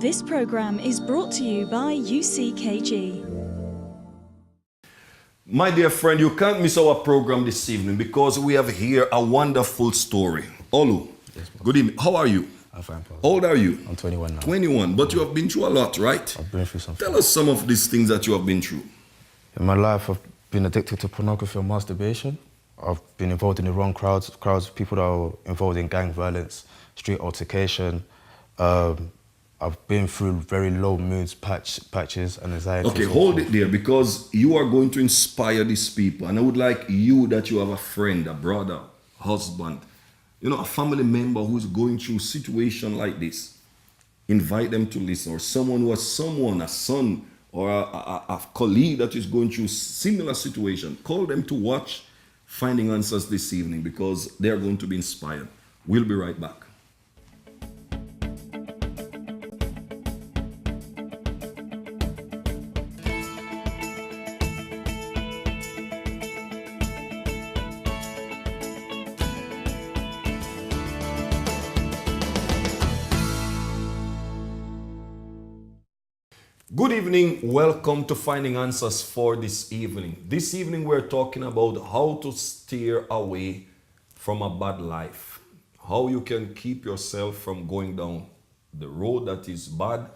This program is brought to you by UCKG. My dear friend, you can't miss our program this evening because we have here a wonderful story. Olu, yes, good evening. How are you? I'm fine, Paul. How old are you? I'm 21 now. 21, but you have been through a lot, right? I've been through something. Tell us some of these things that you have been through. In my life, I've been addicted to pornography and masturbation. I've been involved in the wrong crowds of people that are involved in gang violence, street altercation. I've been through very low moods, patches and anxiety. Okay, hold it there because you are going to inspire these people. And I would like you that you have a friend, a brother, husband, a family member who's going through a situation like this. Invite them to listen, or someone who has a son or a colleague that is going through similar situation. Call them to watch Finding Answers this evening because they are going to be inspired. We'll be right back. Good evening, welcome to Finding Answers for this evening. This evening we're talking about how to steer away from a bad life. How you can keep yourself from going down the road that is bad.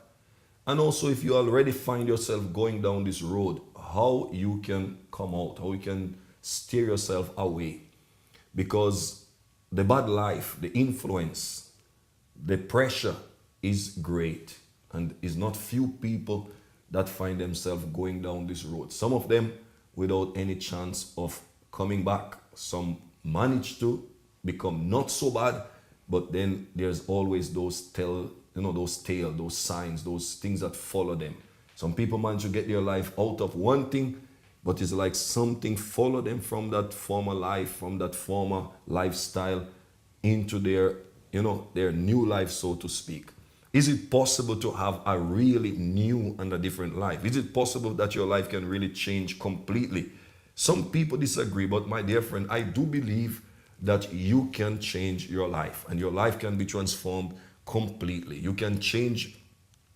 And also if you already find yourself going down this road, how you can come out, how you can steer yourself away. Because the bad life, the influence, the pressure is great. And it's not few people that find themselves going down this road. Some of them without any chance of coming back. Some manage to become not so bad, but then there's always those those signs, those things that follow them. Some people manage to get their life out of one thing, but it's like something follow them from that former life, from that former lifestyle into their new life, so to speak. Is it possible to have a really new and a different life? Is it possible that your life can really change completely? Some people disagree, but my dear friend, I do believe that you can change your life and your life can be transformed completely. You can change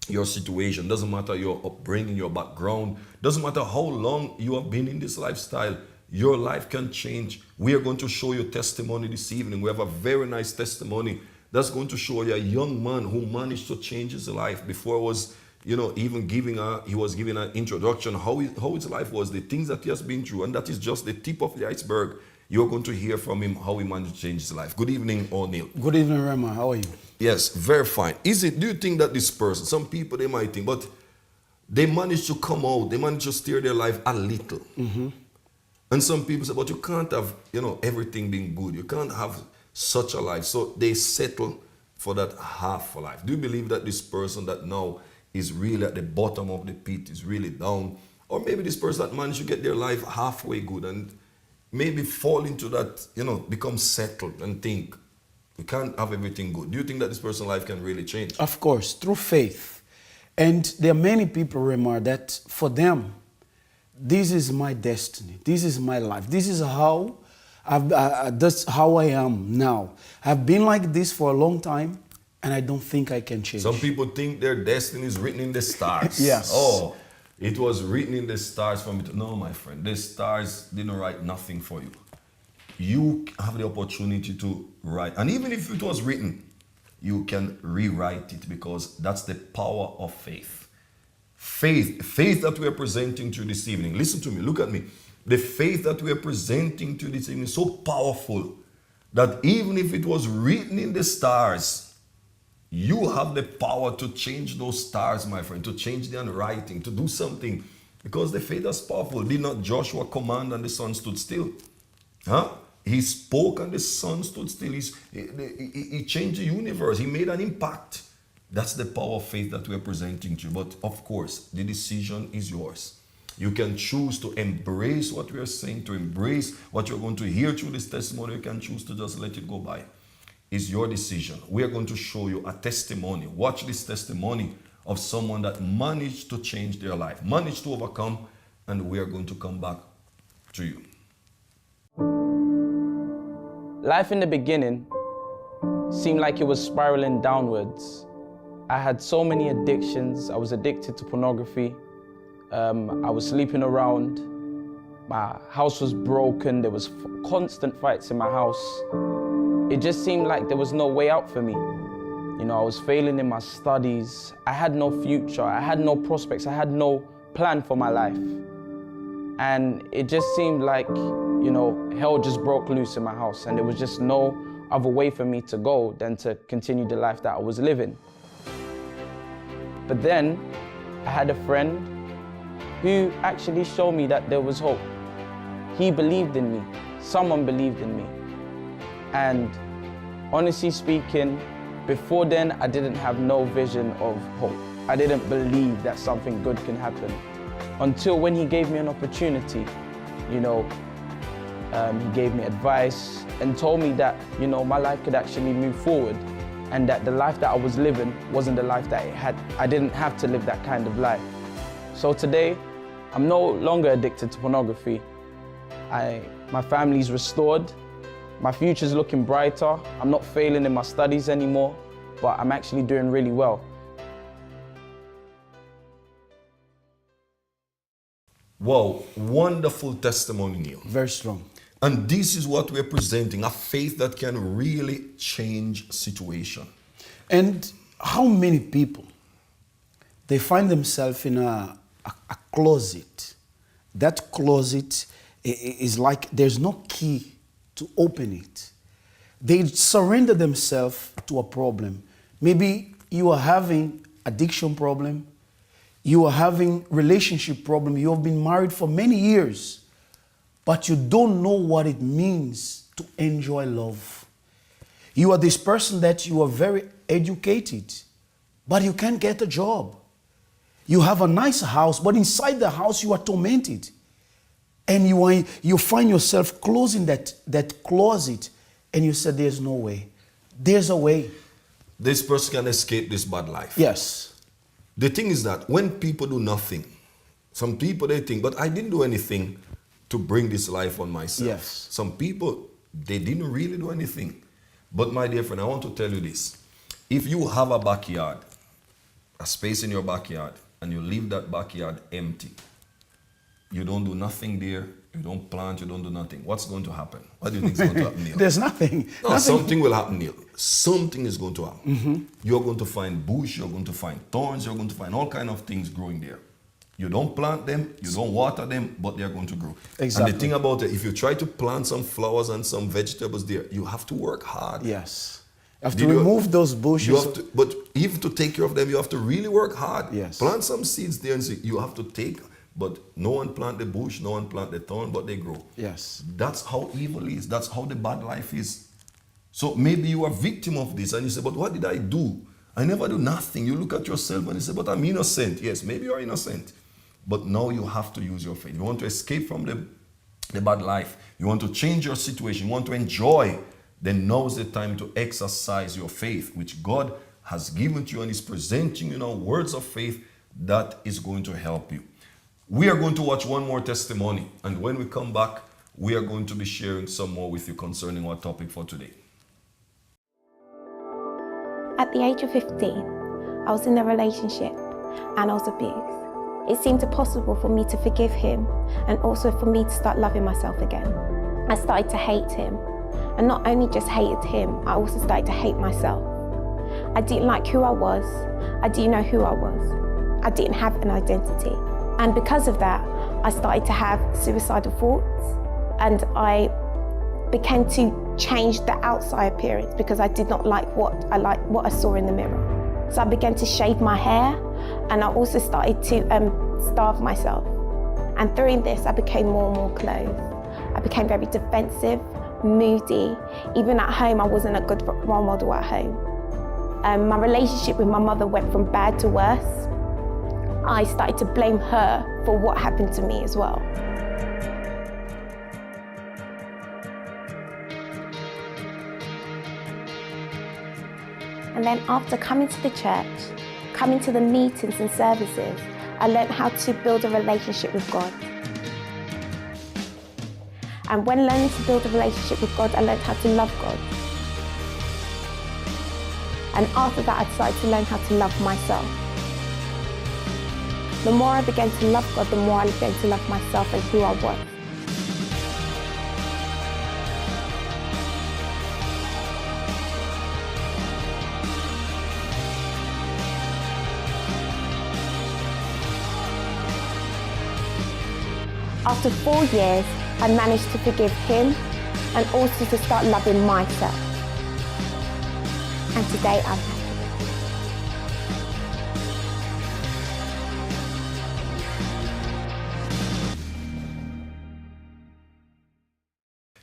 your situation. Doesn't matter your upbringing, your background. Doesn't matter how long you have been in this lifestyle. Your life can change. We are going to show you testimony this evening. We have a very nice testimony that's going to show you a young man who managed to change his life before was, even he was giving an introduction, how his life was, the things that he has been through. And that is just the tip of the iceberg. You're going to hear from him how he managed to change his life. Good evening, O'Neill. Good evening, Rema. How are you? Yes, very fine. Do you think that this person, some people they might think, but they managed to come out, they managed to steer their life a little. Mm-hmm. And some people say, but you can't have, everything being good. You can't have such a life. So they settle for that half a life. Do you believe that this person that now is really at the bottom of the pit is really down? Or maybe this person that managed to get their life halfway good and maybe fall into that, become settled and think, we can't have everything good. Do you think that this person's life can really change? Of course, through faith. And there are many people, Rema, that for them, this is my destiny. This is my life. This is how that's how I am now. I've been like this for a long time, and I don't think I can change. Some people think their destiny is written in the stars. Yes. Oh, it was written in the stars for me. No, my friend, the stars didn't write nothing for you. You have the opportunity to write. And even if it was written, you can rewrite it because that's the power of faith. Faith that we are presenting to you this evening. Listen to me, look at me. The faith that we are presenting to this evening is so powerful that even if it was written in the stars, you have the power to change those stars, my friend, to change the handwriting, to do something. Because the faith is powerful. Did not Joshua command and the sun stood still? He spoke and the sun stood still. He changed the universe. He made an impact. That's the power of faith that we are presenting to you. But of course, the decision is yours. You can choose to embrace what we are saying, to embrace what you're going to hear through this testimony. You can choose to just let it go by. It's your decision. We are going to show you a testimony. Watch this testimony of someone that managed to change their life, managed to overcome, and we are going to come back to you. Life in the beginning seemed like it was spiraling downwards. I had so many addictions. I was addicted to pornography. I was sleeping around. My house was broken. There was constant fights in my house. It just seemed like there was no way out for me. You know, I was failing in my studies. I had no future. I had no prospects. I had no plan for my life. And it just seemed like, you know, hell just broke loose in my house, and there was just no other way for me to go than to continue the life that I was living. But then I had a friend who actually showed me that there was hope. He believed in me. Someone believed in me. And honestly speaking, before then, I didn't have no vision of hope. I didn't believe that something good can happen. Until when he gave me an opportunity, you know, he gave me advice and told me that, you know, my life could actually move forward, and that the life that I was living wasn't the life that I didn't have to live that kind of life. So today, I'm no longer addicted to pornography. My family's restored. My future's looking brighter. I'm not failing in my studies anymore, but I'm actually doing really well. Wow, wonderful testimony, Neil. Very strong. And this is what we're presenting, a faith that can really change situation. And how many people, they find themselves in a closet. That closet is like there's no key to open it. They surrender themselves to a problem. Maybe you are having addiction problem, you are having relationship problem, you have been married for many years, but you don't know what it means to enjoy love. You are this person that you are very educated, but you can't get a job. You have a nice house, but inside the house you are tormented. And you find yourself closing that closet, and you said, there's no way. There's a way. This person can escape this bad life. Yes. The thing is that when people do nothing, some people, they think, but I didn't do anything to bring this life on myself. Yes. Some people, they didn't really do anything. But my dear friend, I want to tell you this. If you have a backyard, a space in your backyard, and you leave that backyard empty, you don't do nothing there, you don't plant, you don't do nothing, what's going to happen? What do you think is going to happen, Neil? There's nothing. No, Nothing. something will happen, Neil. Something is going to happen. You're going to find bush, you're going to find thorns, you're going to find all kinds of things growing there. You don't plant them, you don't water them, but they're going to grow. Exactly. And the thing about it, if you try to plant some flowers and some vegetables there, you have to work hard. Yes. You have to remove those bushes. You have to, but even to take care of them, you have to really work hard. Yes. Plant some seeds there and see. You have to take, but no one plant the bush, no one plant the thorn, but they grow. Yes. That's how evil is. That's how the bad life is. So maybe you are a victim of this and you say, but what did I do? I never do nothing. You look at yourself and you say, but I'm innocent. Yes, maybe you're innocent. But now you have to use your faith. You want to escape from the bad life. You want to change your situation. You want to enjoy. Then now's the time to exercise your faith, which God has given to you and is presenting you now words of faith that is going to help you. We are going to watch one more testimony. And when we come back, we are going to be sharing some more with you concerning our topic for today. At the age of 15, I was in a relationship and I was abused. It seemed impossible for me to forgive him and also for me to start loving myself again. I started to hate him, and not only just hated him, I also started to hate myself. I didn't like who I was. I didn't know who I was. I didn't have an identity. And because of that, I started to have suicidal thoughts, and I began to change the outside appearance because I did not like what I saw in the mirror. So I began to shave my hair, and I also started to starve myself. And through this, I became more and more closed. I became very defensive, moody. Even at home, I wasn't a good role model at home. My relationship with my mother went from bad to worse. I started to blame her for what happened to me as well. And then after coming to the church, coming to the meetings and services, I learned how to build a relationship with God. And when learning to build a relationship with God, I learned how to love God. And after that, I started to learn how to love myself. The more I began to love God, the more I began to love myself and who I was. After 4 years, I managed to forgive him and also to start loving myself. And today I'm happy.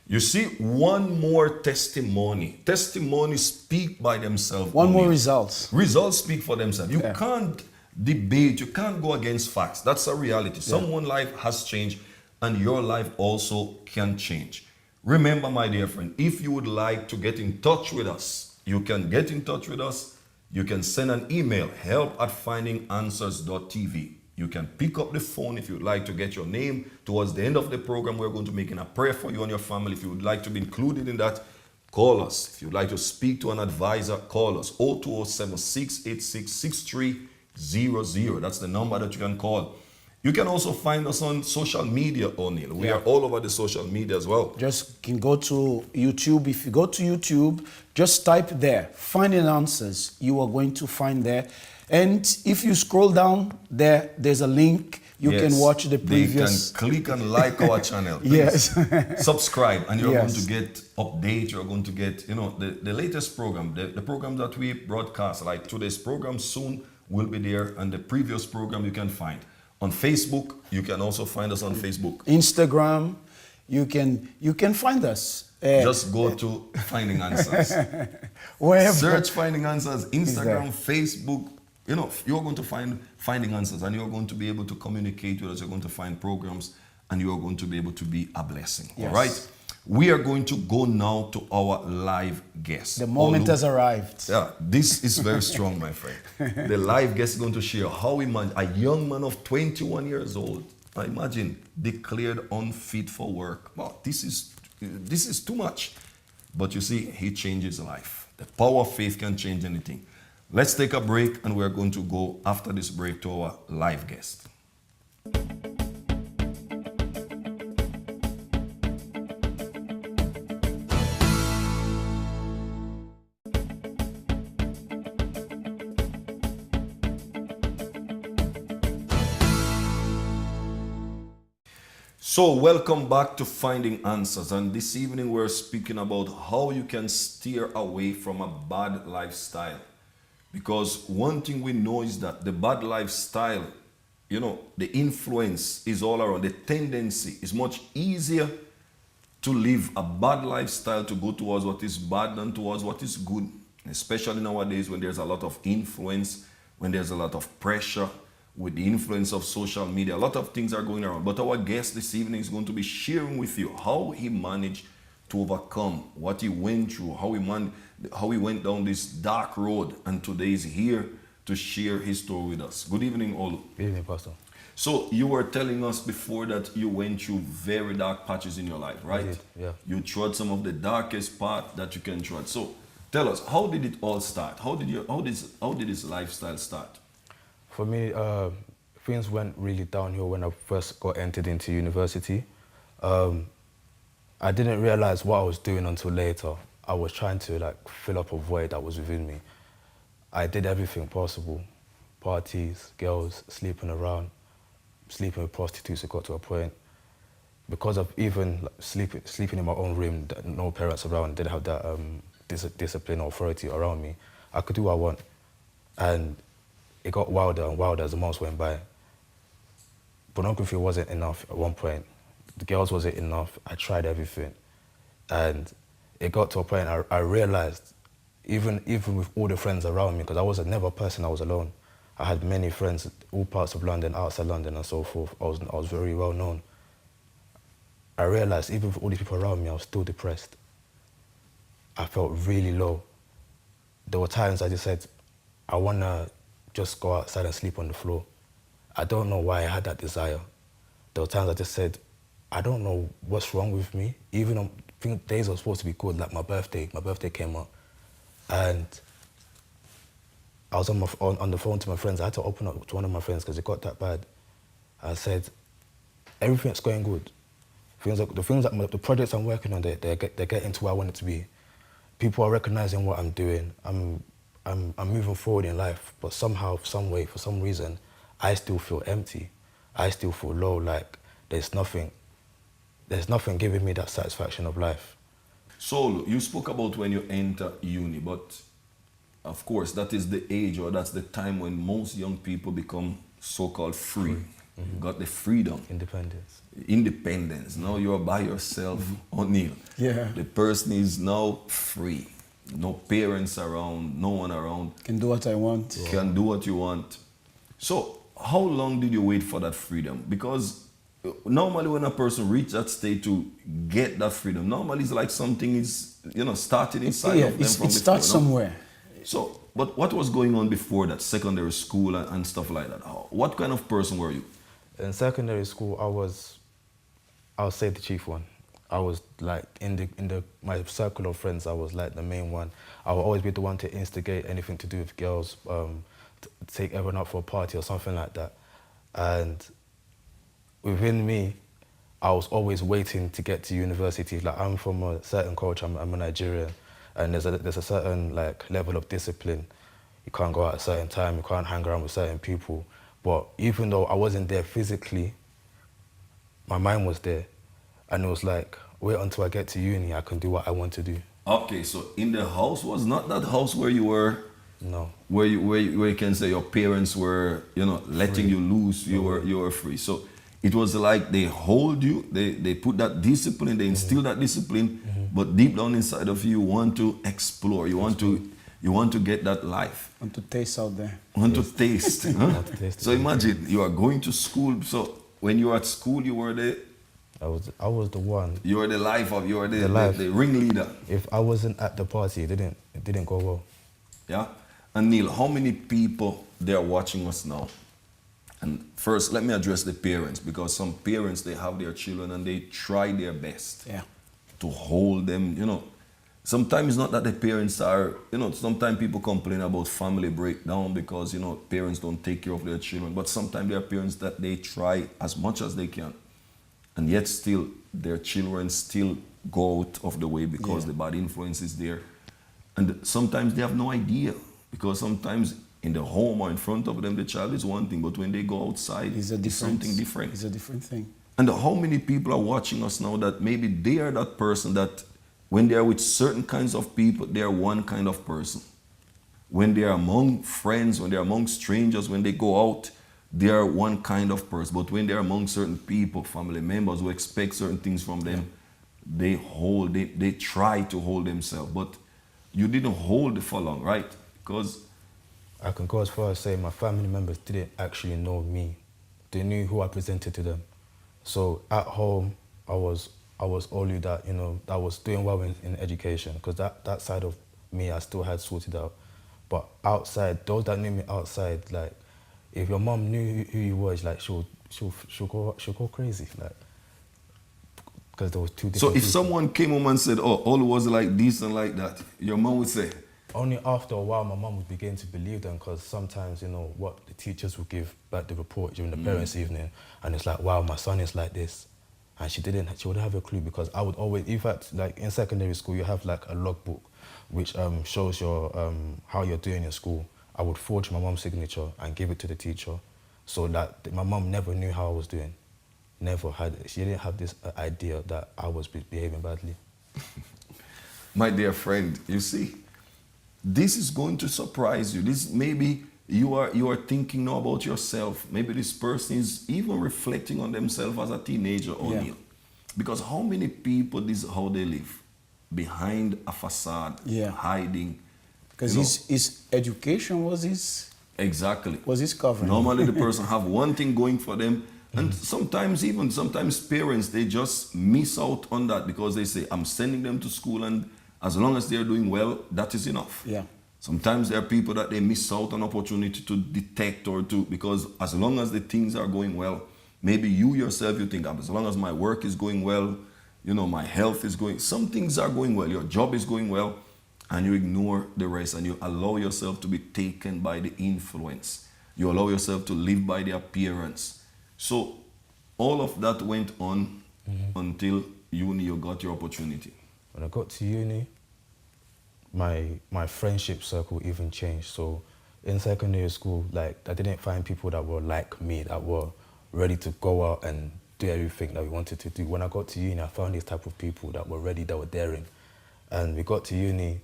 You see, one more testimony. Testimonies speak by themselves. One more only. results. Results speak for themselves. You can't debate, you can't go against facts. That's a reality. Someone's life has changed and your life also can change. Remember, my dear friend, if you would like to get in touch with us, you can get in touch with us. You can send an email, help@findinganswers.tv. You can pick up the phone if you'd like to get your name. Towards the end of the program, we're going to make a prayer for you and your family. If you would like to be included in that, call us. If you'd like to speak to an advisor, call us. 02076866300. That's the number that you can call. You can also find us on social media, O'Neill. We are all over the social media as well. Just can go to YouTube. If you go to YouTube, just type there, Finding Answers. You are going to find there. And if you scroll down there, there's a link. You can watch the previous. They can click and like our channel. Yes. Subscribe, and you're going to get updates. You're going to get, the latest program, the program that we broadcast. Like today's program soon will be there, and the previous program you can find on Facebook. You can also find us on Facebook, Instagram. You can find us. Just go to Finding Answers. Wherever. Search Finding Answers, Instagram, Facebook. You're going to find Finding Answers, and you're going to be able to communicate with us. You're going to find programs, and you're going to be able to be a blessing. Yes. All right? We are going to go now to our live guest. The moment has arrived. Yeah, this is very strong, my friend. The live guest is going to share how a young man of 21 years old, I imagine, declared unfit for work. Wow, this is too much. But you see, he changed his life. The power of faith can change anything. Let's take a break, and we're going to go after this break to our live guest. So welcome back to Finding Answers, and this evening we're speaking about how you can steer away from a bad lifestyle. Because one thing we know is that the bad lifestyle, the influence is all around. The tendency is much easier to live a bad lifestyle, to go towards what is bad than towards what is good. Especially nowadays when there's a lot of influence, when there's a lot of pressure, with the influence of social media. A lot of things are going around. But our guest this evening is going to be sharing with you how he managed to overcome, what he went through, how he went down this dark road, and today he's here to share his story with us. Good evening, Olu. Good evening, Pastor. So you were telling us before that you went through very dark patches in your life, right? I did, yeah. You trod some of the darkest path that you can trod. So tell us, how did it all start? How did this lifestyle start? For me, things went really downhill when I first got entered into university. I didn't realize what I was doing until later. I was trying to fill up a void that was within me. I did everything possible. Parties, girls, sleeping around, sleeping with prostitutes. It got to a point. Because of even sleeping in my own room, no parents around, didn't have that discipline or authority around me. I could do what I want. And it got wilder and wilder as the months went by. Pornography wasn't enough at one point. The girls wasn't enough. I tried everything. And it got to a point I realized, even with all the friends around me, because I was never a person I was alone. I had many friends, all parts of London, outside London and so forth. I was very well known. I realized even with all these people around me, I was still depressed. I felt really low. There were times I just said, I want to just go outside and sleep on the floor. I don't know why I had that desire. There were times I just said, I don't know what's wrong with me. Even on days I was supposed to be good, like my birthday came up. And I was on the phone to my friends. I had to open up to one of my friends because it got that bad. I said, everything's going good. The projects I'm working on, they're getting to where I want it to be. People are recognizing what I'm doing. I'm moving forward in life, but somehow, some way, for some reason, I still feel empty. I still feel low, like there's nothing giving me that satisfaction of life. So you spoke about when you enter uni, but of course that is the age, or that's the time when most young people become so-called free. You got the freedom. Independence. Now you're by yourself, O'Neill. Yeah. The person is now free. No parents around, no one around. Can do what I want. Can do what you want. So how long did you wait for that freedom? Because normally when a person reaches that state to get that freedom, normally it's like something is, started inside of them from it starts somewhere. So, but what was going on before that, secondary school and stuff like that? What kind of person were you? In secondary school, I was say the chief one. I was like in my circle of friends, I was like the main one. I would always be the one to instigate anything to do with girls, take everyone out for a party or something like that. And within me, I was always waiting to get to university. Like, I'm from a certain culture, I'm a Nigerian, and there's a certain like level of discipline. You can't go out at a certain time, you can't hang around with certain people. But even though I wasn't there physically, my mind was there. And it was like, wait until I get to uni, I can do what I want to do. Okay, so in the house, was not that house where you were? No. Where you can say your parents were, letting Free. you loose, you were free. So it was like they hold you, they put that discipline, they instill that discipline, but deep down inside of you, you want to explore, you want to get that life. Want to taste out there. Want to taste. Huh? to taste So it. imagine you are going to school. So when you were at school, you were I was the one. you were the life of, you were The life. the ringleader. If I wasn't at the party, it didn't go well. Yeah. And Neil, how many people they are watching us now? And first, let me address the parents, because some parents, they have their children and they try their best to hold them, Sometimes it's not that the parents are, sometimes people complain about family breakdown because, parents don't take care of their children. But sometimes there are parents that they try as much as they can. And yet still, their children still go out of the way because the bad influence is there. And sometimes they have no idea, because sometimes in the home or in front of them, the child is one thing, but when they go outside, it's something different. It's a different thing. And how many people are watching us now that maybe they are that person that when they are with certain kinds of people, they are one kind of person. When they are among friends, when they are among strangers, when they go out, they are one kind of person. But when they are among certain people, family members who expect certain things from them, they try to hold themselves. But you didn't hold it for long, right? Because I can go as far as saying my family members didn't actually know me. They knew who I presented to them. So at home, I was only that, that was doing well in education, because that side of me I still had sorted out. But outside, those that knew me outside, like, if your mom knew who you were, like, she'll go crazy, like, because there was two different So if people. someone came home and said, oh, all was like this and like that, your mom would say? Only after a while, my mom would begin to believe them, because sometimes, what the teachers would give back the report during the parents' evening, and it's like, wow, my son is like this. And she wouldn't have a clue, because I would always, in fact, like in secondary school, you have like a logbook which shows your how you're doing in school. I would forge my mom's signature and give it to the teacher, so that my mom never knew how I was doing. She didn't have this idea that I was behaving badly. My dear friend, you see, this is going to surprise you. This maybe you are thinking now about yourself. Maybe this person is even reflecting on themselves as a teenager, O'Neill. Because how many people, this is how they live? Behind a facade, hiding. Because his education was his... Exactly. Was his covering. Normally the person have one thing going for them. And sometimes parents, they just miss out on that, because they say, I'm sending them to school, and as long as they're doing well, that is enough. Yeah. Sometimes there are people that they miss out on opportunity to detect because as long as the things are going well, maybe you yourself, you think, as long as my work is going well, my health is going, some things are going well, your job is going well, and you ignore the rest and you allow yourself to be taken by the influence. You allow yourself to live by the appearance. So all of that went on until uni, you got your opportunity. When I got to uni, my friendship circle even changed. So in secondary school, like, I didn't find people that were like me, that were ready to go out and do everything that we wanted to do. When I got to uni, I found these type of people that were ready, that were daring. And we got to uni,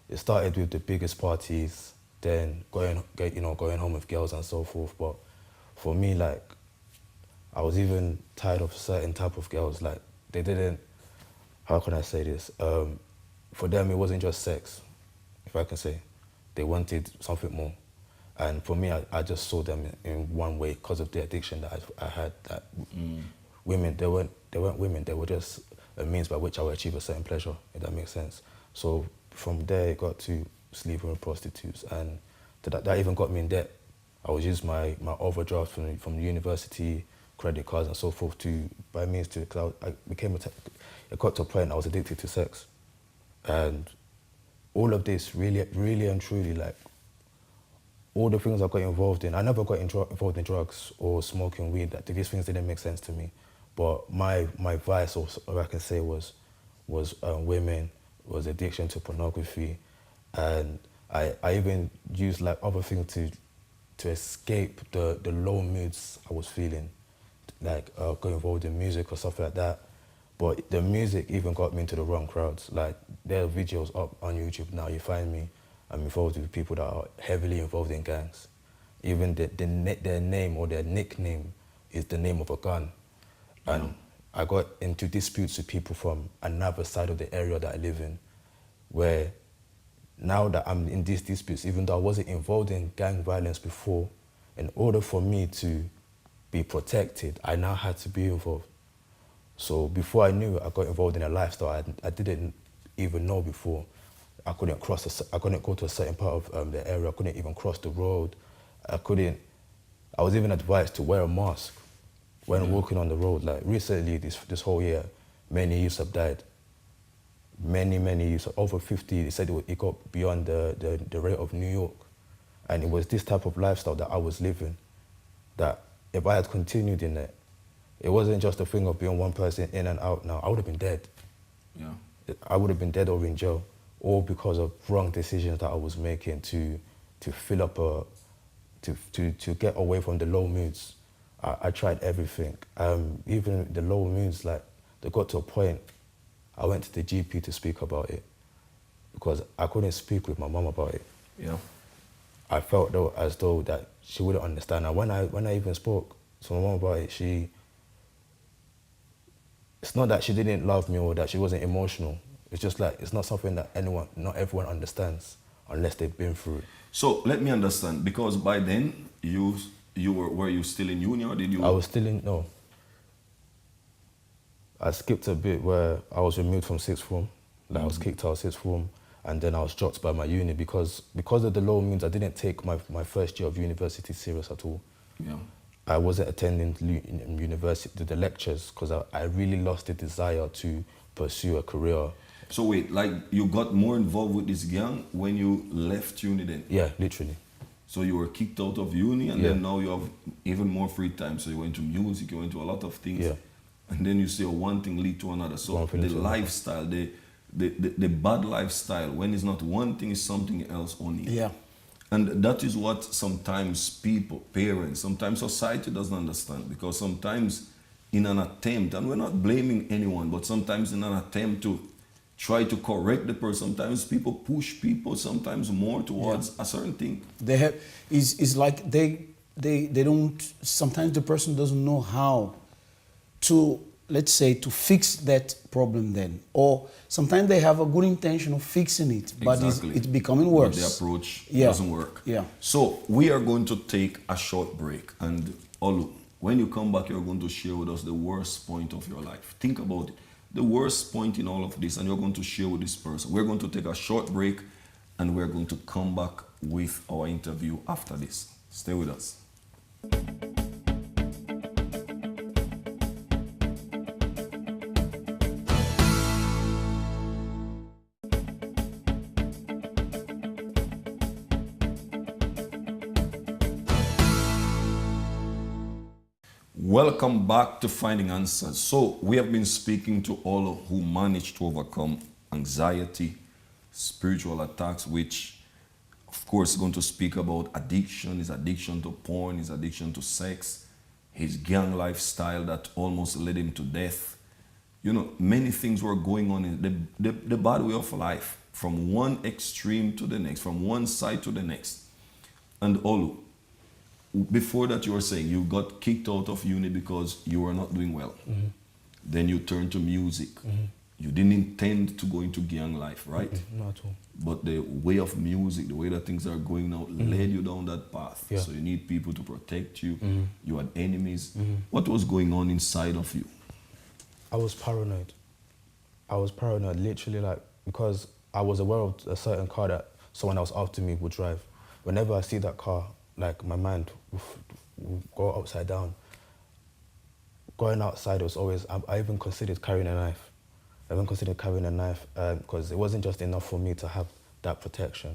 it started with the biggest parties, then going home with girls and so forth. But for me, like, I was even tired of certain type of girls. Like, they didn't, how can I say this? For them, it wasn't just sex, if I can say. They wanted something more. And for me, I just saw them in one way because of the addiction that I had. That women, they weren't women, they were just a means by which I would achieve a certain pleasure, if that makes sense. So from there, it got to sleeping with prostitutes, and that even got me in debt. I would use my overdraft from the university, credit cards and so forth to buy means to, because it got to a point I was addicted to sex. And all of this really and truly, like, all the things I got involved in, I never got involved in drugs or smoking weed. That these things didn't make sense to me. But my vice, or I can say, was women, was addiction to pornography, and I even used like other things to escape the low moods I was feeling, like got involved in music or stuff like that. But the music even got me into the wrong crowds. Like, there are videos up on YouTube now, you find me, I'm involved with people that are heavily involved in gangs. Even their name or their nickname is the name of a gun. And I got into disputes with people from another side of the area that I live in, where now that I'm in these disputes, even though I wasn't involved in gang violence before, in order for me to be protected, I now had to be involved. So before I knew it, I got involved in a lifestyle I didn't even know before. I couldn't go to a certain part of the area. I couldn't even cross the road. I was even advised to wear a mask when walking on the road. Like, recently, this whole year, many youths have died. Many youths, over 50, they said it got beyond the rate of New York. And it was this type of lifestyle that I was living, that if I had continued in it, it wasn't just a thing of being one person in and out now. I would have been dead. Yeah. I would have been dead or in jail, all because of wrong decisions that I was making to fill up to get away from the low moods. I tried everything. Even the low moods, like, they got to a point, I went to the GP to speak about it because I couldn't speak with my mum about it. Yeah. I felt as though that she wouldn't understand. And when I even spoke to my mum about it, it's not that she didn't love me or that she wasn't emotional. It's just like, it's not something that not everyone understands unless they've been through it. So let me understand, because by then were you still in uni, or did you? I was still no. I skipped a bit where I was removed from sixth form. Like, I was kicked out of sixth form, and then I was dropped by my uni because of the low means. I didn't take my first year of university serious at all. Yeah. I wasn't attending university, the lectures, because I really lost the desire to pursue a career. So wait, like, you got more involved with this gang when you left uni then? Yeah, literally. So you were kicked out of uni, and then now you have even more free time. So you went to music, you went to a lot of things. Yeah. And then you say one thing lead to another. So the lifestyle, the bad lifestyle, when it's not one thing, it's something else only. Yeah. And that is what sometimes people, parents, sometimes society doesn't understand, because sometimes in an attempt, and we're not blaming anyone, but sometimes in an attempt to try to correct the person, sometimes people push people sometimes more towards a certain thing. They have, it's like they don't, sometimes the person doesn't know how to, let's say, to fix that problem then. Or sometimes they have a good intention of fixing it, but it's becoming worse. But the approach doesn't work. Yeah. So we are going to take a short break. And Olu, when you come back, you're going to share with us the worst point of your life. Think about it. The worst point in all of this, and you're going to share with this person. We're going to take a short break, and we're going to come back with our interview after this. Stay with us. Welcome back to Finding Answers. So, we have been speaking to all who managed to overcome anxiety, spiritual attacks, which, of course, is going to speak about addiction, his addiction to porn, his addiction to sex, his gang lifestyle that almost led him to death. You know, many things were going on in the bad way of life, from one extreme to the next, from one side to the next. And Olu, before that, you were saying you got kicked out of uni because you were not doing well. Mm-hmm. Then you turned to music. Mm-hmm. You didn't intend to go into gang life, right? Mm-hmm. Not at all. But the way of music, the way that things are going now, led you down that path. Yeah. So you need people to protect you. Mm-hmm. You had enemies. Mm-hmm. What was going on inside of you? I was paranoid. Literally, like, because I was aware of a certain car that someone else after me would drive. Whenever I see that car, like, my mind would go upside down. Going outside was always, I even considered carrying a knife. Because it wasn't just enough for me to have that protection.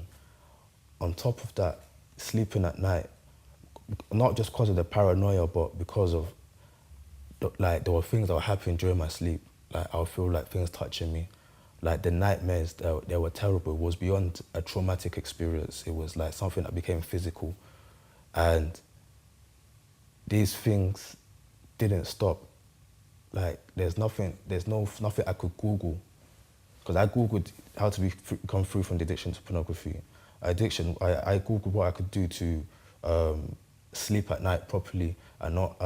On top of that, sleeping at night, not just because of the paranoia, but because of, like, there were things that were happening during my sleep. Like, I would feel like things touching me. Like, the nightmares, they were terrible. It was beyond a traumatic experience. It was like something that became physical. And these things didn't stop. Like, there's nothing I could Google. Because I Googled how to come through from the addiction to pornography. I Googled what I could do to sleep at night properly and not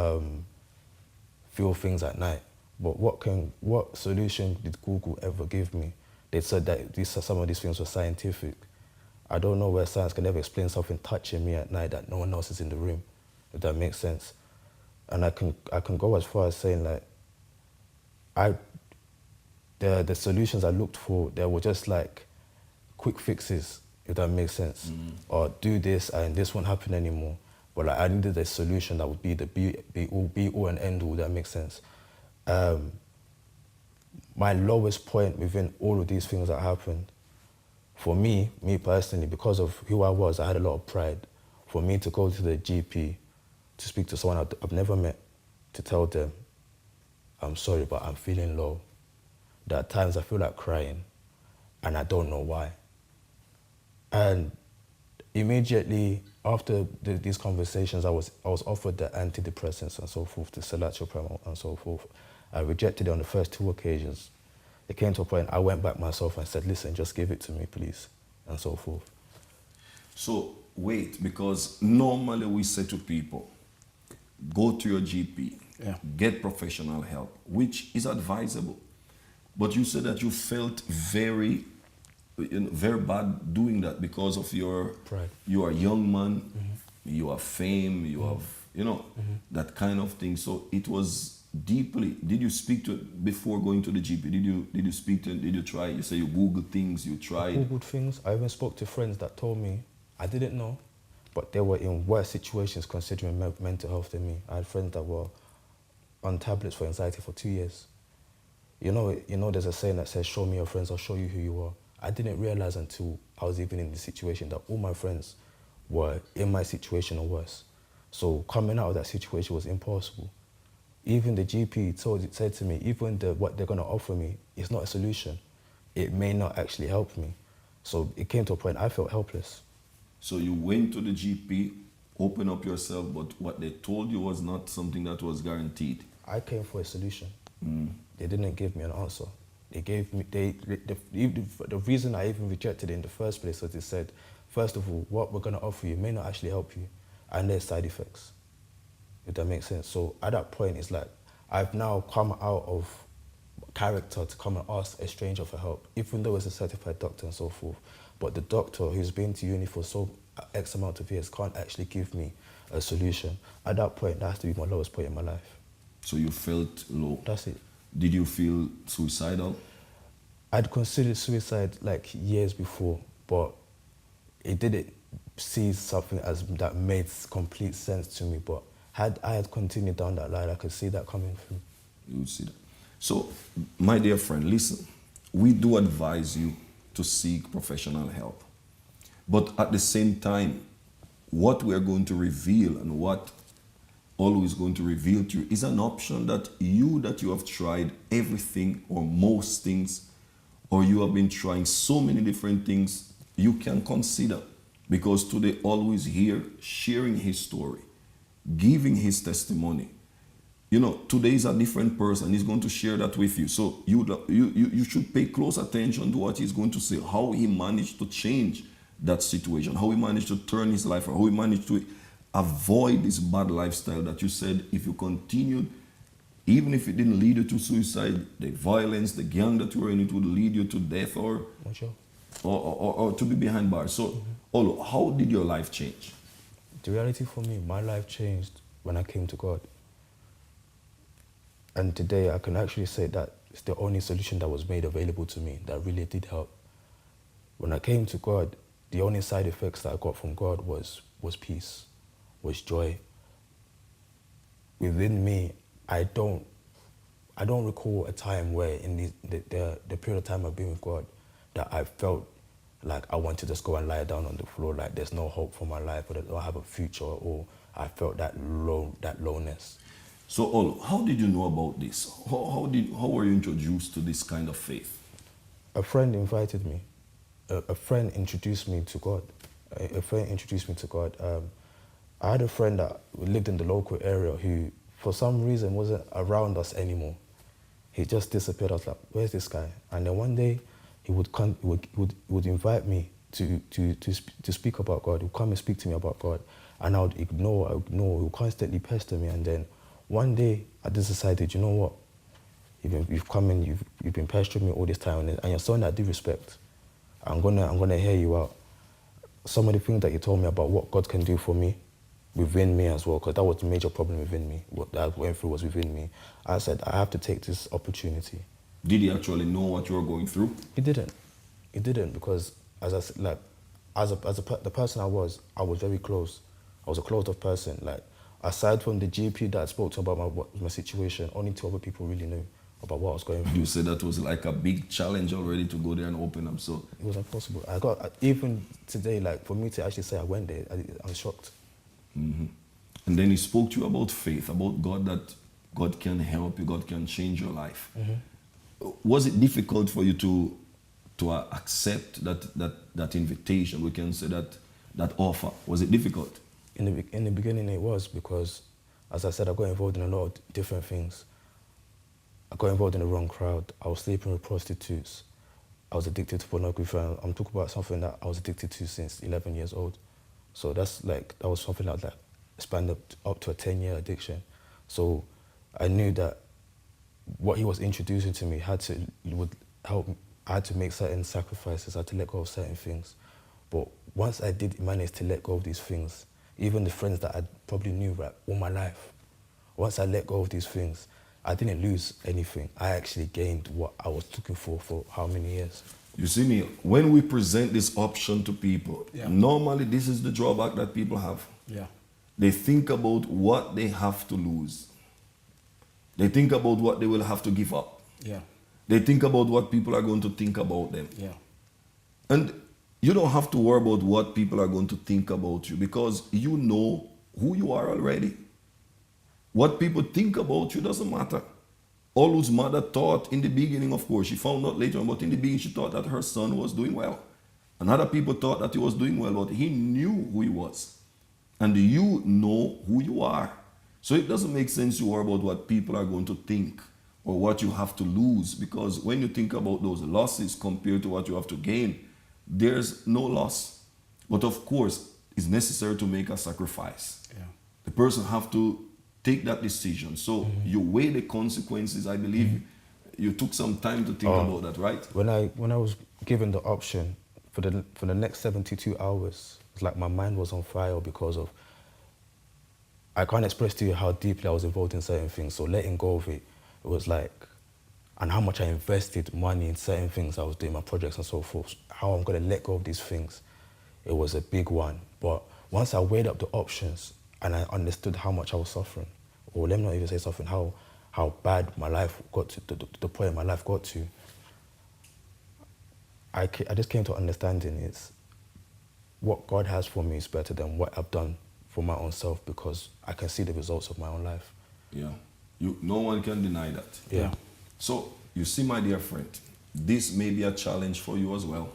feel things at night. But what solution did Google ever give me? They said that some of these things were scientific. I don't know where science can ever explain something touching me at night that no one else is in the room, if that makes sense. And I can go as far as saying, like, the solutions I looked for, they were just like quick fixes, if that makes sense. Or do this and this won't happen anymore. But like, I needed a solution that would be the be all and end all, that makes sense. My lowest point within all of these things that happened, for me personally, because of who I was, I had a lot of pride. For me to go to the GP, to speak to someone I've never met, to tell them, I'm sorry, but I'm feeling low. There are times I feel like crying, and I don't know why. And immediately after these conversations, I was offered the antidepressants and so forth, the selatopram and so forth. I rejected it on the first 2 occasions. It came to a point I went back myself and said, listen, just give it to me, please, and so forth. So, wait, because normally we say to people, go to your GP, get professional help, which is advisable. But you said that you felt very bad doing that because of your pride. You are a young man, you have fame, you have, that kind of thing. So it was deeply. Did you speak to it before going to the GP? Did you speak to it? Did you try? You say you Googled things, you tried. I Googled things. I even spoke to friends that told me, I didn't know, but they were in worse situations considering mental health than me. I had friends that were on tablets for anxiety for 2 years. You know, there's a saying that says, show me your friends, I'll show you who you are. I didn't realize until I was even in the situation that all my friends were in my situation or worse. So coming out of that situation was impossible. Even the GP said to me, even what they're going to offer me is not a solution. It may not actually help me. So it came to a point I felt helpless. So you went to the GP, open up yourself, but what they told you was not something that was guaranteed. I came for a solution. They didn't give me an answer. They gave me, the reason I even rejected it in the first place was they said, first of all, what we're going to offer you may not actually help you, and there's side effects, if that makes sense. So at that point, it's like, I've now come out of character to come and ask a stranger for help, even though it's a certified doctor and so forth. But the doctor who's been to uni for X amount of years can't actually give me a solution. At that point, that has to be my lowest point in my life. So you felt low? That's it. Did you feel suicidal? I'd considered suicide like years before, but it didn't see something as that made complete sense to me. But had I continued down that line, I could see that coming through. You would see that. So, my dear friend, listen, we do advise you to seek professional help. But at the same time, what we're going to reveal and what always going to reveal to you is an option that you have tried everything or most things, or you have been trying so many different things, you can consider. Because today always here sharing his story, giving his testimony. You know, today is a different person. He's going to share that with you. So you should pay close attention to what he's going to say, how he managed to change that situation, how he managed to turn his life around, how he managed to avoid this bad lifestyle that you said if you continued, even if it didn't lead you to suicide, the violence, the gang that you were in, it would lead you to death or to be behind bars. So, Olo, how did your life change? The reality for me, my life changed when I came to God. And today I can actually say that it's the only solution that was made available to me that really did help. When I came to God, the only side effects that I got from God was peace, was joy. Within me, I don't recall a time where in the period of time I've been with God that I felt like I want to just go and lie down on the floor, like there's no hope for my life, or that I don't have a future, or I felt that lowness. So, Olo, how did you know about this? How were you introduced to this kind of faith? A friend invited me. A friend introduced me to God. A friend introduced me to God. I had a friend that lived in the local area who, for some reason, wasn't around us anymore. He just disappeared. I was like, where's this guy? And then one day, he would invite me to speak about God. He would come and speak to me about God. And I would ignore. He would constantly pester me. And then one day, I just decided, you know what? You've come in, you've been pestering me all this time, and you're someone that I do respect. I'm gonna hear you out. Some of the things that you told me about what God can do for me, within me as well, because that was the major problem within me. What I went through was within me. I said, I have to take this opportunity. Did he actually know what you were going through? He didn't. He didn't, because as I said, like, the person I was very close. I was a closed-off person. Like, aside from the GP that I spoke to about my situation, only 2 other people really knew about what I was going through. You said that was like a big challenge already to go there and open up. So it was impossible. Even today, like, for me to actually say I went there, I'm shocked. Mm-hmm. And then he spoke to you about faith, about God, that God can help you, God can change your life. Mm-hmm. Was it difficult for you to accept that invitation? We can say that offer. Was it difficult? In the beginning, it was, because, as I said, I got involved in a lot of different things. I got involved in the wrong crowd. I was sleeping with prostitutes. I was addicted to pornography. I'm talking about something that I was addicted to since 11 years old. So that was something that spanned up to a 10-year addiction. So I knew that what he was introducing to me would help. I had to make certain sacrifices. I had to let go of certain things. But once I did manage to let go of these things, even the friends that I probably knew all my life, once I let go of these things, I didn't lose anything. I actually gained what I was looking for how many years? You see me, when we present this option to people, Yeah. normally this is the drawback that people have. Yeah. They think about what they have to lose. They think about what they will have to give up. Yeah. They think about what people are going to think about them. Yeah. And you don't have to worry about what people are going to think about you, because you know who you are already. What people think about you doesn't matter. Olu's mother thought in the beginning, of course, she found out later on, but in the beginning she thought that her son was doing well. And other people thought that he was doing well, but he knew who he was. And you know who you are. So it doesn't make sense to worry about what people are going to think or what you have to lose, because when you think about those losses compared to what you have to gain, there's no loss. But of course, it's necessary to make a sacrifice. Yeah. The person have to take that decision. So you weigh the consequences. I believe you took some time to think about that, right? When I was given the option for the next 72 hours, it's like my mind was on fire, because of, I can't express to you how deeply I was involved in certain things. So letting go of it was like, and how much I invested money in certain things I was doing, my projects and so forth, how I'm going to let go of these things, it was a big one. But once I weighed up the options and I understood how much I was suffering, or let me not even say suffering, how bad my life got to, the point my life got to, I just came to understanding is what God has for me is better than what I've done for my own self because I can see the results of my own life. Yeah. No one can deny that. Yeah. So, you see, my dear friend, this may be a challenge for you as well,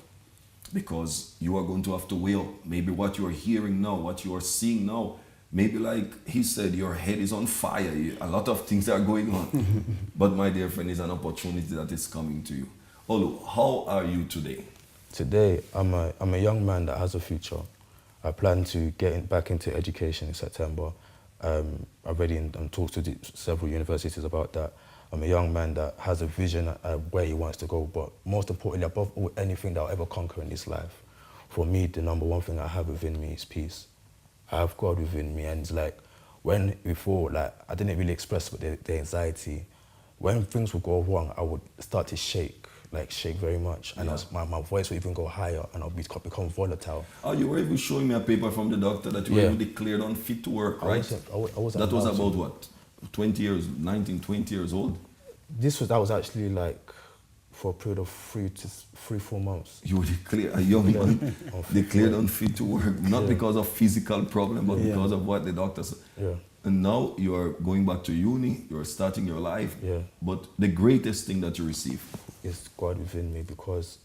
because you are going to have to weigh up maybe what you are hearing now, what you are seeing now. Maybe like he said, your head is on fire. A lot of things are going on. But my dear friend, it's an opportunity that is coming to you. Olu, how are you today? Today, I'm a young man that has a future. I plan to get back into education in September. I'm already in talks to several universities about that. I'm a young man that has a vision where he wants to go, but most importantly, above all, anything that I'll ever conquer in this life. For me, the number one thing I have within me is peace. I have God within me, and it's like, when before, like, I didn't really express the anxiety. When things would go wrong, I would start to shake very much, and my voice would even go higher, and I'll become volatile. Oh, you were even showing me a paper from the doctor that you were even declared unfit to work, right? I wasn't that was about what? 20 years, 19, 20 years old? That was actually like for a period of 3-4 months. You were declared, a young man, declared unfit to work, not because of physical problem, but because of what the doctor said. Yeah. And now you are going back to uni, you are starting your life. Yeah. But the greatest thing that you receive is God within me, because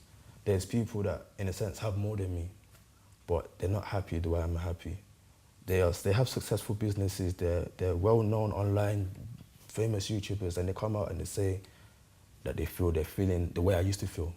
there's people that, in a sense, have more than me, but they're not happy the way I'm happy. They have successful businesses, they're well-known online, famous YouTubers, and they come out and they say that they're feeling the way I used to feel.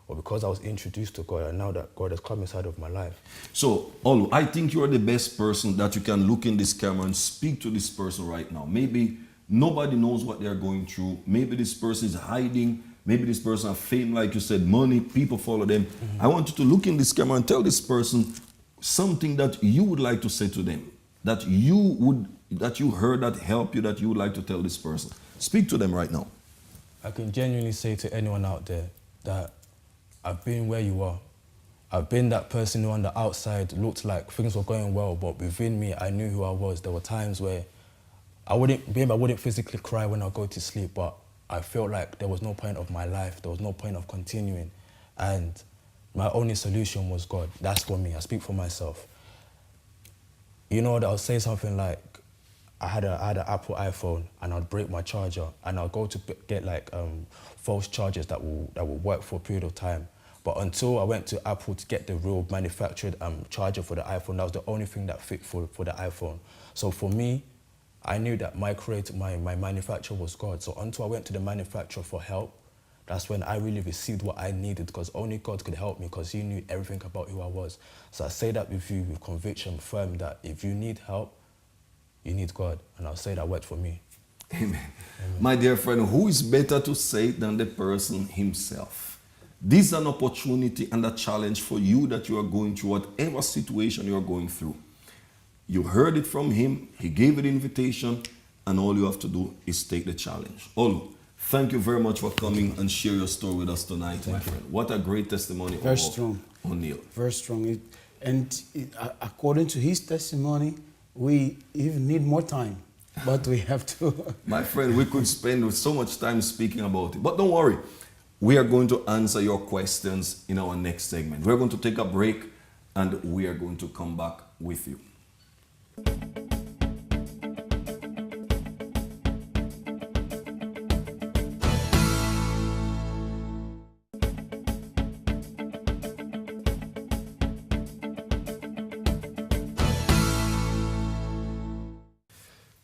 Or because I was introduced to God, and now that God has come inside of my life. So, Olu, I think you're the best person that you can look in this camera and speak to this person right now. Maybe nobody knows what they're going through. Maybe this person is hiding. Maybe this person has fame, like you said, money, people follow them. I want you to look in this camera and tell this person something that you would like to say to them, that you heard that helped you, that you would like to tell this person. Speak to them right now. I can genuinely say to anyone out there that I've been where you are. I've been that person who on the outside looked like things were going well, but within me, I knew who I was. There were times where I wouldn't physically cry when I go to sleep, but I felt like there was no point of my life. There was no point of continuing. And my only solution was God. That's for me. I speak for myself. You know, I'll say something like, I had an Apple iPhone, and I'd break my charger, and I'll go to get like false chargers that will work for a period of time. But until I went to Apple to get the real manufactured charger for the iPhone, that was the only thing that fit for the iPhone. So for me, I knew that my manufacturer was God. So until I went to the manufacturer for help, that's when I really received what I needed, because only God could help me, because He knew everything about who I was. So I say that with you with conviction, firm, that if you need help, you need God. And I'll say that worked for me. Amen. Amen. My dear friend, who is better to say it than the person himself? This is an opportunity and a challenge for you that you are going through, whatever situation you are going through. You heard it from him, he gave it invitation, and all you have to do is take the challenge. Olu, thank you very much for coming and share your story with us tonight, my friend. What a great testimony. Very strong. O'Neil. Very strong. According to his testimony, we even need more time, but we have to. My friend, we could spend so much time speaking about it, but don't worry. We are going to answer your questions in our next segment. We're going to take a break, and we are going to come back with you.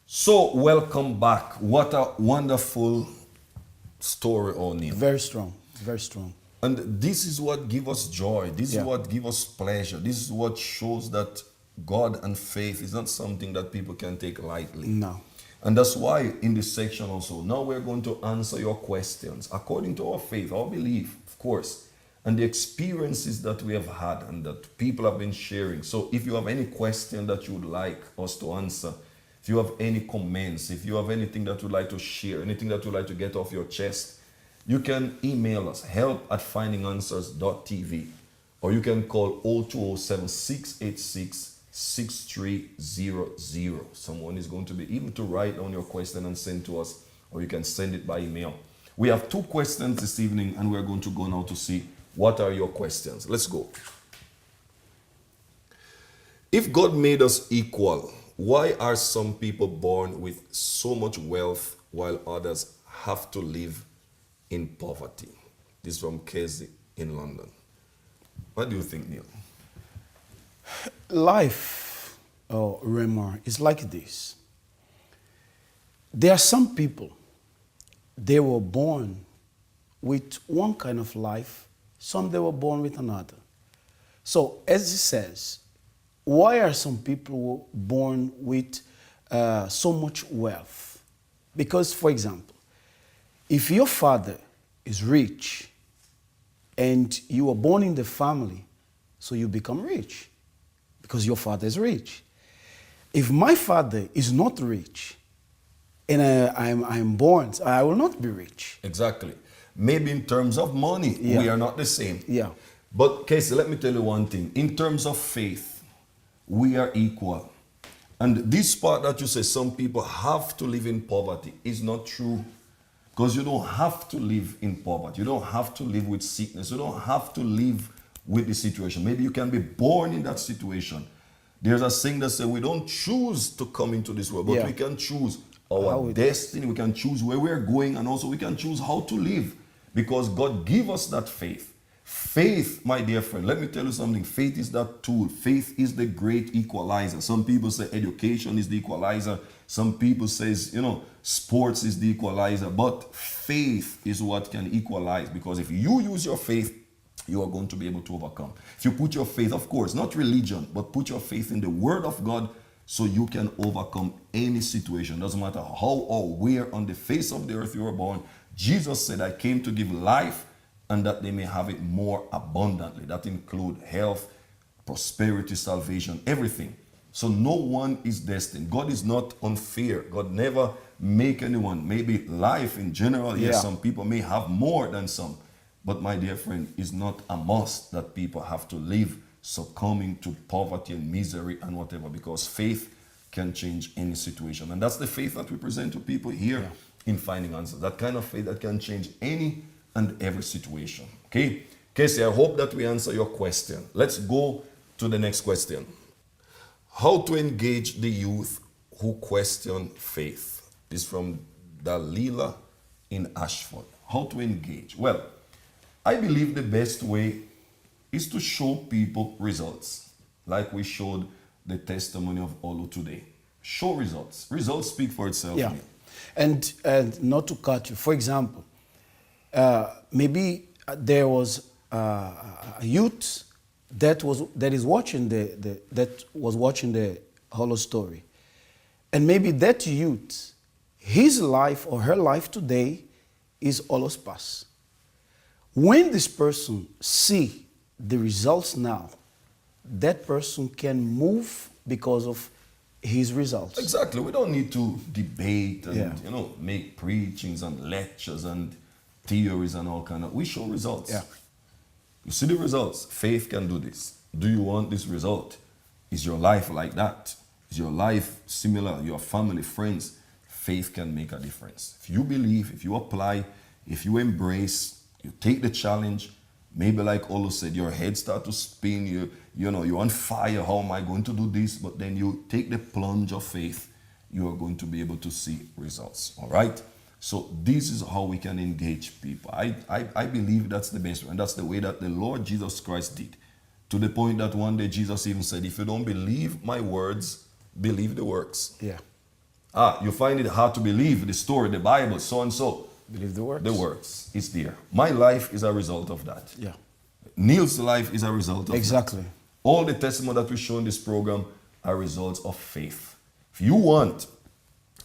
So, welcome back. What a wonderful story, O'Neil. Very strong, very strong. And this is what gives us joy. This is what gives us pleasure. This is what shows that God and faith is not something that people can take lightly. No. And that's why in this section also, now we're going to answer your questions according to our faith, our belief, of course, and the experiences that we have had and that people have been sharing. So if you have any question that you would like us to answer, if you have any comments, if you have anything that you'd like to share, anything that you'd like to get off your chest, you can email us, help@findinganswers.tv, or you can call 0207-686-6300. Someone is going to be able to write down your question and send to us, or you can send it by email. We have 2 questions this evening, and we're going to go now to see what are your questions. Let's go. If God made us equal, why are some people born with so much wealth while others have to live in poverty? This is from Casey in London. What do you think, Neil? Life, oh, Remar, is like this. There are some people, they were born with one kind of life, some they were born with another. So, as it says, why are some people born with so much wealth? Because, for example, if your father is rich and you were born in the family, so you become rich because your father is rich. If my father is not rich and I'm born, I will not be rich. Exactly. Maybe in terms of money, Yeah. we are not the same. Yeah. But Casey, let me tell you one thing. In terms of faith, we are equal. And this part that you say some people have to live in poverty is not true. Because you don't have to live in poverty. You don't have to live with sickness. You don't have to live with the situation. Maybe you can be born in that situation. There's a saying that says we don't choose to come into this world, but Yeah. we can choose How our it destiny. We can choose where we're going, and also we can choose how to live. Because God give us that faith. Faith, my dear friend, let me tell you something. Faith is that tool. Faith is the great equalizer. Some people say education is the equalizer. Some people says, sports is the equalizer. But faith is what can equalize. Because if you use your faith, you are going to be able to overcome. If you put your faith, of course, not religion, but put your faith in the word of God, so you can overcome any situation. Doesn't matter how or where on the face of the earth you were born. Jesus said, I came to give life and that they may have it more abundantly. That includes health, prosperity, salvation, everything. So no one is destined. God is not unfair. God never make anyone. Maybe life in general, yes, Yeah. some people may have more than some. But my dear friend, it's not a must that people have to live succumbing to poverty and misery and whatever, because faith can change any situation. And that's the faith that we present to people here in Finding Answers. That kind of faith that can change any and every situation. Okay? Casey, I hope that we answer your question. Let's go to the next question. How to engage the youth who question faith? This is from Dalila in Ashford. How to engage? Well, I believe the best way is to show people results, like we showed the testimony of Olu today. Show results. Results speak for itself. Yeah. And not to cut you, for example, maybe there was a youth that was watching the Holo story, and maybe that youth, his life or her life today is Holo's past. When this person see the results now, that person can move because of his results. Exactly. We don't need to debate and Yeah. make preachings and lectures and theories and all kind of. We show results. Yeah. You see the results. Faith can do this. Do you want this result? Is your life like that? Is your life similar? Your family, friends? Faith can make a difference. If you believe, if you apply, if you embrace, you take the challenge. Maybe like Olo said, your head start to spin. You're on fire. How am I going to do this? But then you take the plunge of faith. You are going to be able to see results. All right? So this is how we can engage people. I believe that's the best way. And that's the way that the Lord Jesus Christ did. To the point that one day Jesus even said, if you don't believe my words, believe the works. Yeah. You find it hard to believe the story, the Bible, so and so. Believe the works. The works is there. My life is a result of that. Yeah. Neil's life is a result of Exactly. that. All the testimony that we show in this program are results of faith. If you want,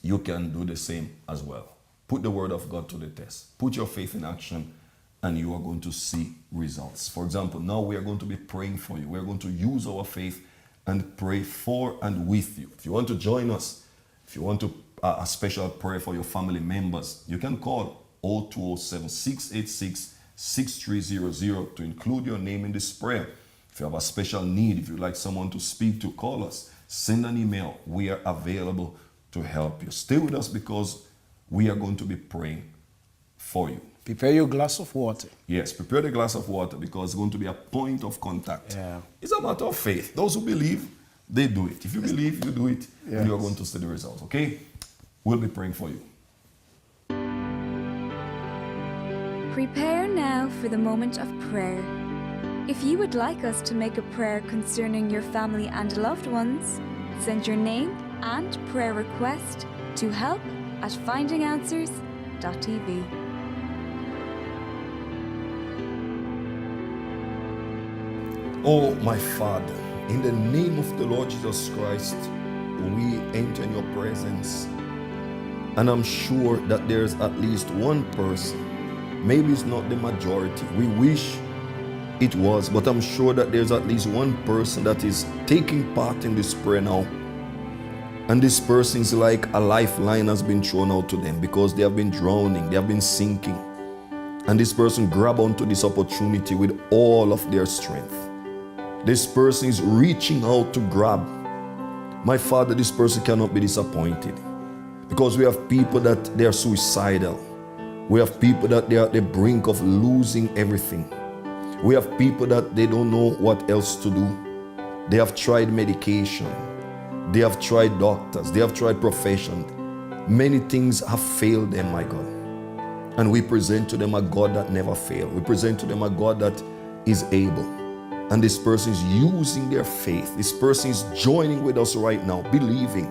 you can do the same as well. Put the word of God to the test. Put your faith in action and you are going to see results. For example, now we are going to be praying for you. We are going to use our faith and pray for and with you. If you want to join us, if you want to a special prayer for your family members, you can call 0207-686-6300 to include your name in this prayer. If you have a special need, if you'd like someone to speak to, call us. Send an email. We are available to help you. Stay with us because we are going to be praying for you. Prepare your glass of water. Yes, prepare the glass of water because it's going to be a point of contact. Yeah. It's a matter of faith. Those who believe, they do it. If you believe, you do it, Yes. and you are going to see the results, okay? We'll be praying for you. Prepare now for the moment of prayer. If you would like us to make a prayer concerning your family and loved ones, send your name and prayer request to help@findinganswers.tv. Oh, my Father, in the name of the Lord Jesus Christ, we enter in your presence. And I'm sure that there's at least one person, maybe it's not the majority, we wish it was, but I'm sure that there's at least one person that is taking part in this prayer now. And this person is like a lifeline has been thrown out to them because they have been drowning, they have been sinking. And this person grab onto this opportunity with all of their strength. This person is reaching out to grab. My Father, this person cannot be disappointed because we have people that they are suicidal. We have people that they are at the brink of losing everything. We have people that they don't know what else to do. They have tried medication. They have tried doctors. They have tried profession. Many things have failed them, my God. And we present to them a God that never fails. We present to them a God that is able. And this person is using their faith. This person is joining with us right now, believing.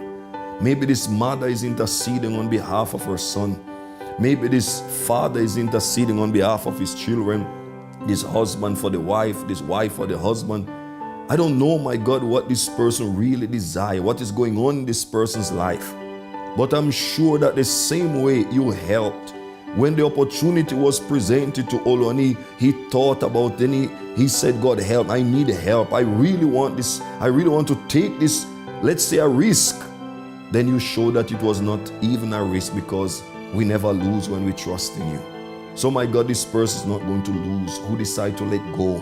Maybe this mother is interceding on behalf of her son. Maybe this father is interceding on behalf of his children. This husband for the wife, this wife for the husband. I don't know, my God, what this person really desires, what is going on in this person's life. But I'm sure that the same way you helped, when the opportunity was presented to Oloni, he thought about it, he said, God help, I need help. I really want this. I really want to take this, let's say a risk. Then you show that it was not even a risk because we never lose when we trust in you. So my God, this person is not going to lose who decide to let go.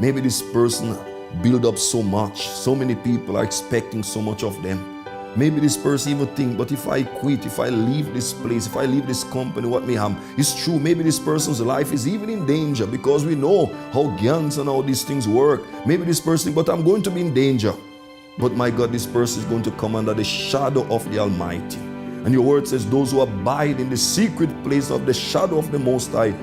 Maybe this person build up so much. So many people are expecting so much of them. Maybe this person even think, but if I quit, if I leave this place, if I leave this company, what may happen? It's true, maybe this person's life is even in danger because we know how gangs and all these things work. Maybe this person, but I'm going to be in danger. But my God, this person is going to come under the shadow of the Almighty. And your word says, those who abide in the secret place of the shadow of the Most High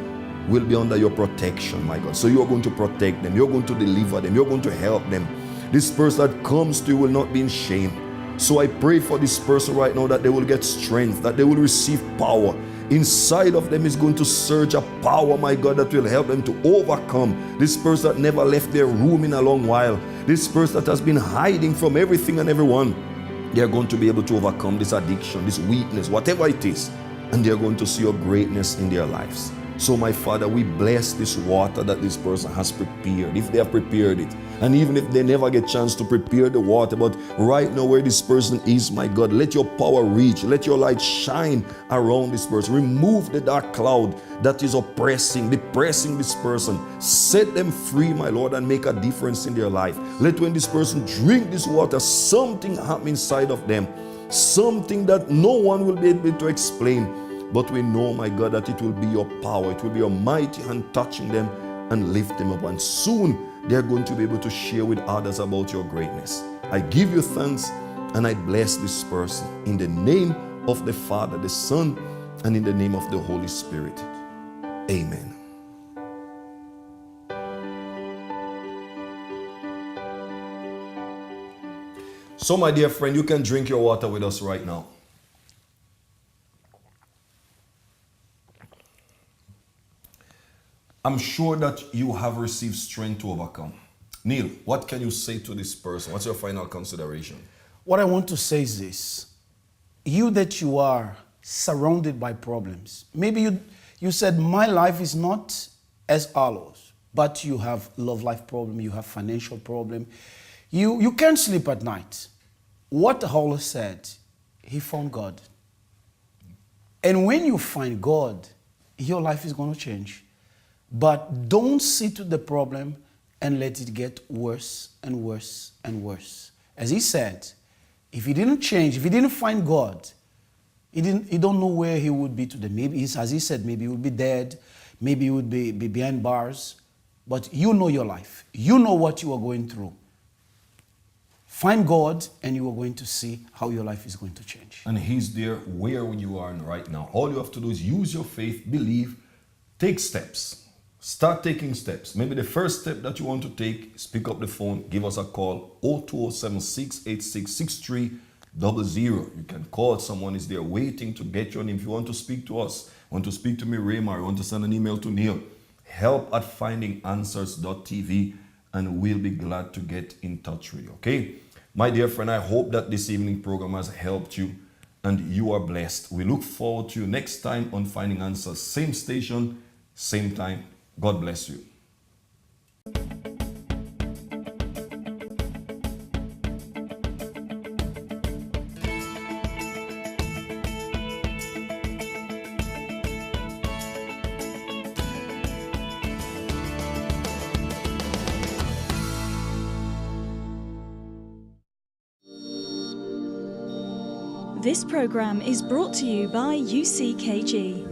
will be under your protection, my God. So you're going to protect them. You're going to deliver them. You're going to help them. This person that comes to you will not be in shame. So I pray for this person right now that they will get strength, that they will receive power. Inside of them is going to surge a power, my God, that will help them to overcome. This person that never left their room in a long while. This person that has been hiding from everything and everyone. They are going to be able to overcome this addiction, this weakness, whatever it is. And they are going to see your greatness in their lives. So my Father, we bless this water that this person has prepared, if they have prepared it. And even if they never get a chance to prepare the water, but right now where this person is, my God, let your power reach, let your light shine around this person. Remove the dark cloud that is oppressing, depressing this person. Set them free, my Lord, and make a difference in their life. Let when this person drink this water, something happen inside of them, something that no one will be able to explain. But we know, my God, that it will be your power, it will be your mighty hand touching them and lift them up. And soon they're going to be able to share with others about your greatness. I give you thanks and I bless this person in the name of the Father, the Son, and in the name of the Holy Spirit. Amen. So, my dear friend, you can drink your water with us right now. I'm sure that you have received strength to overcome. Neil, what can you say to this person? What's your final consideration? What I want to say is this. You that you are surrounded by problems. Maybe you said, my life is not as ours, but you have love life problem, you have financial problem. You can't sleep at night. What Paul said, he found God. And when you find God, your life is going to change. But don't sit with the problem and let it get worse and worse and worse. As he said, if he didn't change, if he didn't find God, he don't know where he would be today. Maybe, as he said, maybe he would be dead, maybe he would be behind bars. But you know your life. You know what you are going through. Find God, and you are going to see how your life is going to change. And He's there where you are right now. All you have to do is use your faith, believe, take steps. Start taking steps. Maybe the first step that you want to take is pick up the phone, give us a call, 02076866300. You can call, someone is there waiting to get you. And if you want to speak to us, want to speak to me, Raymar, want to send an email to Neil, help@findinganswers.tv, and we'll be glad to get in touch with you, okay? My dear friend, I hope that this evening program has helped you and you are blessed. We look forward to you next time on Finding Answers. Same station, same time. God bless you. This program is brought to you by UCKG.